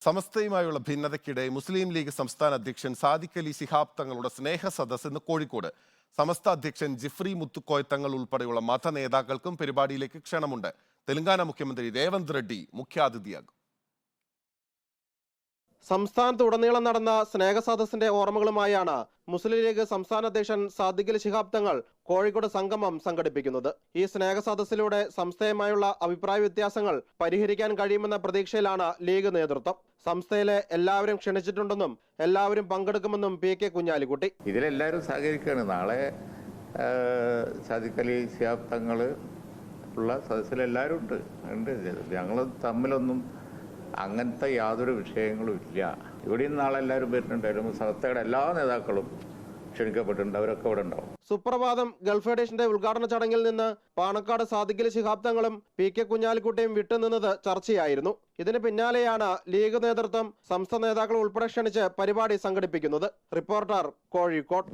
സമസ്തയുമായുള്ള ഭിന്നതയ്ക്കിടെ മുസ്ലിം league സംസ്ഥാന അധ്യക്ഷൻ സാദിഖ് അലി ശിഹാബ് തങ്ങളുടെ സ്നേഹ സദസ് ഇന്ന് കോഴിക്കോട്. സമസ്ത അധ്യക്ഷൻ ജിഫ്രി മുത്തുക്കോയ തങ്ങൾ ഉൾപ്പെടെയുള്ള മത നേതാക്കൾക്കും പരിപാടിയിലേക്ക് ക്ഷണമുണ്ട്. തെലങ്കാന മുഖ്യമന്ത്രി രേവന്ത് റെഡ്ഡി മുഖ്യാതിഥിയാകും. സംസ്ഥാനത്തുടനീളം നടന്ന സ്നേഹ സദസ്സിന്റെ ഓർമ്മകളുമായാണ് മുസ്ലിം ലീഗ് സംസ്ഥാന അധ്യക്ഷൻ സാദിഖ് അലി ശിഹാബ് തങ്ങൾ കോഴിക്കോട് സംഗമം സംഘടിപ്പിക്കുന്നത്. ഈ സ്നേഹ സദസ്സിലൂടെ സംസ്ഥയുമായുള്ള അഭിപ്രായ വ്യത്യാസങ്ങൾ പരിഹരിക്കാൻ കഴിയുമെന്ന പ്രതീക്ഷയിലാണ് ലീഗ് നേതൃത്വം. സംസ്ഥയിലെ എല്ലാവരും ക്ഷണിച്ചിട്ടുണ്ടെന്നും എല്ലാവരും പങ്കെടുക്കുമെന്നും പി.കെ. കുഞ്ഞാലിക്കുട്ടി. ഇതിലെല്ലാവരും സഹകരിക്കുകയാണ്. നാളെ സാദിഖ് അലി ശിഹാബ് തങ്ങൾ ഉള്ള സദസ്സിലെല്ലാവരും ഉണ്ട്. ഞങ്ങൾ തമ്മിലൊന്നും അങ്ങനത്തെ യാതൊരു വിഷയങ്ങളും ഇല്ല. ഇവിടെയും നാളെ എല്ലാവരും വരുന്നുണ്ടായിരുന്നു. സംസ്ഥയുടെ എല്ലാ നേതാക്കളും ക്ഷണിക്കപ്പെട്ടിട്ടുണ്ട്. അവരൊക്കെ ഇവിടെ ഉണ്ടാവും. സുപ്രഭാതം ഗൾഫ് ഫെഡറേഷന്റെ ഉദ്ഘാടന ചടങ്ങിൽ നിന്ന് പാണക്കാട് സാദിഖ് അലി ശിഹാബ് തങ്ങളും പി.കെ. കുഞ്ഞാലിക്കുട്ടിയും വിട്ടുനിന്നത് ചർച്ചയായിരുന്നു. ഇതിന് പിന്നാലെയാണ് ലീഗ് നേതൃത്വം സംസ്ഥാന നേതാക്കൾ ഉൾപ്പെടെ ക്ഷണിച്ച് പരിപാടി സംഘടിപ്പിക്കുന്നത്. റിപ്പോർട്ടർ, കോഴിക്കോട്.